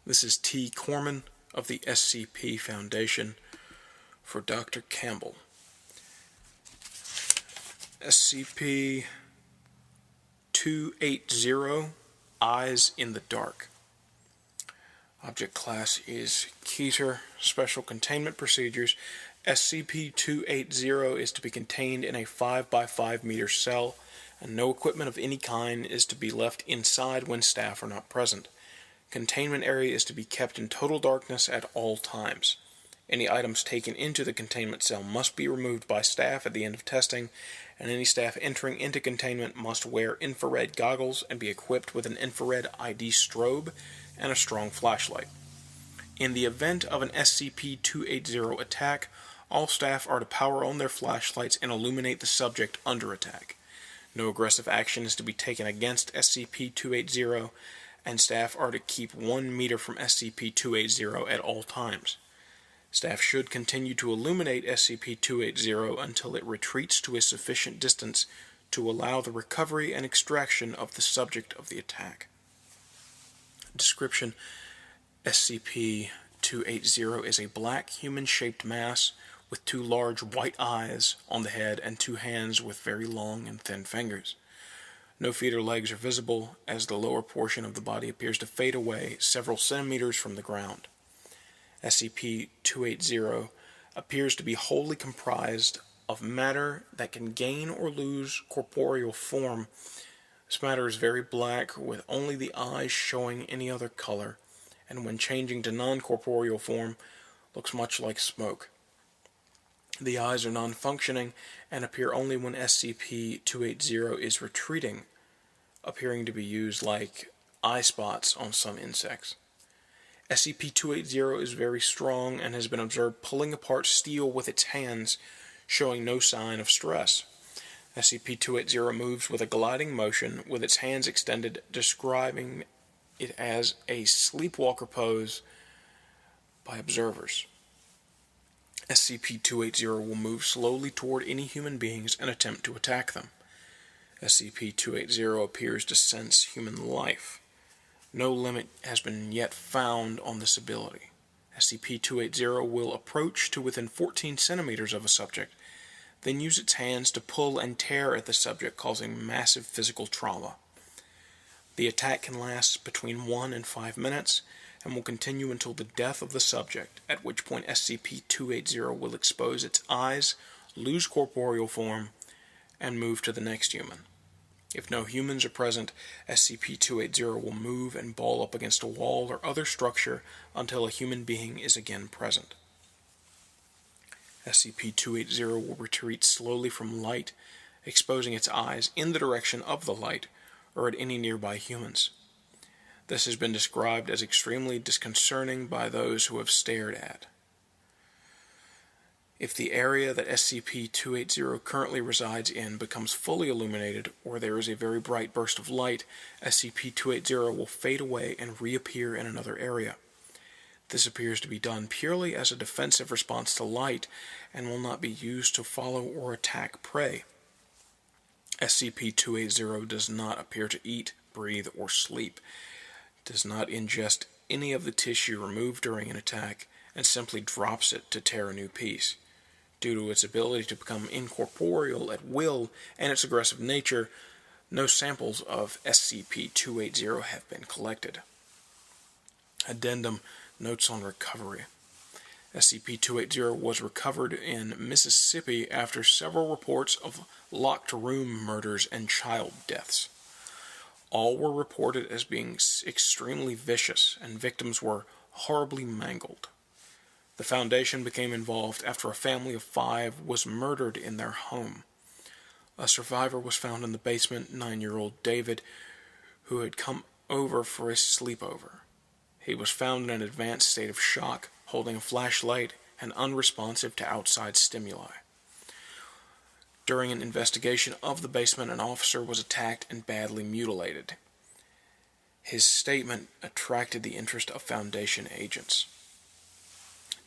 This is T. Corman of the SCP Foundation for Dr. Campbell. SCP-280, Eyes in the Dark. Object class is Keter. Special containment procedures. SCP-280 is to be contained in a 5 by 5 meter cell, and no equipment of any kind is to be left inside when staff are not present. Containment area is to be kept in total darkness at all times. Any items taken into the containment cell must be removed by staff at the end of testing, and any staff entering into containment must wear infrared goggles and be equipped with an infrared ID strobe and a strong flashlight. In the event of an SCP-280 attack, all staff are to power on their flashlights and illuminate the subject under attack. No aggressive action is to be taken against SCP-280, and staff are to keep 1 meter from SCP-280 at all times. Staff should continue to illuminate SCP-280 until it retreats to a sufficient distance to allow the recovery and extraction of the subject of the attack. Description: SCP-280 is a black human-shaped mass with 2 large white eyes on the head and 2 hands with very long and thin fingers. No feet or legs are visible, as the lower portion of the body appears to fade away several centimeters from the ground. SCP-280 appears to be wholly comprised of matter that can gain or lose corporeal form. This matter is very black, with only the eyes showing any other color, and when changing to non-corporeal form, looks much like smoke. The eyes are non-functioning and appear only when SCP-280 is retreating, appearing to be used like eye spots on some insects. SCP-280 is very strong and has been observed pulling apart steel with its hands, showing no sign of stress. SCP-280 moves with a gliding motion with its hands extended, describing it as a sleepwalker pose by observers. SCP-280 will move slowly toward any human beings and attempt to attack them. SCP-280 appears to sense human life. No limit has been yet found on this ability. SCP-280 will approach to within 14 centimeters of a subject, then use its hands to pull and tear at the subject, causing massive physical trauma. The attack can last between 1 and 5 minutes, and will continue until the death of the subject, at which point SCP-280 will expose its eyes, lose corporeal form, and move to the next human. If no humans are present, SCP-280 will move and ball up against a wall or other structure until a human being is again present. SCP-280 will retreat slowly from light, exposing its eyes in the direction of the light or at any nearby humans. This has been described as extremely disconcerting by those who have stared at. If the area that SCP-280 currently resides in becomes fully illuminated, or there is a very bright burst of light, SCP-280 will fade away and reappear in another area. This appears to be done purely as a defensive response to light, and will not be used to follow or attack prey. SCP-280 does not appear to eat, breathe, or sleep, does not ingest any of the tissue removed during an attack, and simply drops it to tear a new piece. Due to its ability to become incorporeal at will and its aggressive nature, no samples of SCP-280 have been collected. Addendum: Notes on recovery. SCP-280 was recovered in Mississippi after several reports of locked room murders and child deaths. All were reported as being extremely vicious, and victims were horribly mangled. The Foundation became involved after a family of 5 was murdered in their home. A survivor was found in the basement, 9-year-old David, who had come over for a sleepover. He was found in an advanced state of shock, holding a flashlight and unresponsive to outside stimuli. During an investigation of the basement, an officer was attacked and badly mutilated. His statement attracted the interest of Foundation agents.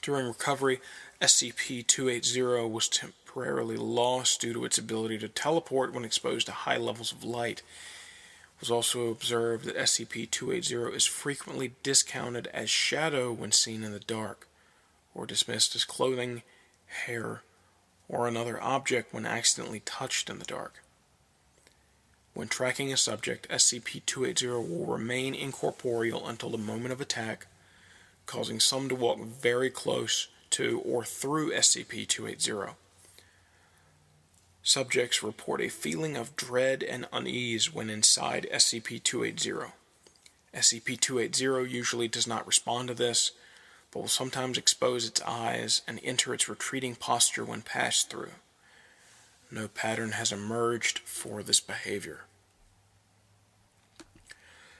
During recovery, SCP-280 was temporarily lost due to its ability to teleport when exposed to high levels of light. It was also observed that SCP-280 is frequently discounted as shadow when seen in the dark, or dismissed as clothing, hair, or another object when accidentally touched in the dark. When tracking a subject, SCP-280 will remain incorporeal until the moment of attack, causing some to walk very close to or through SCP-280. Subjects report a feeling of dread and unease when inside SCP-280. SCP-280 usually does not respond to this, but will sometimes expose its eyes and enter its retreating posture when passed through. No pattern has emerged for this behavior.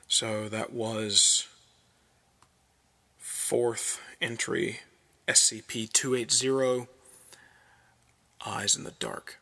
So that was fourth entry, SCP-280, Eyes in the Dark.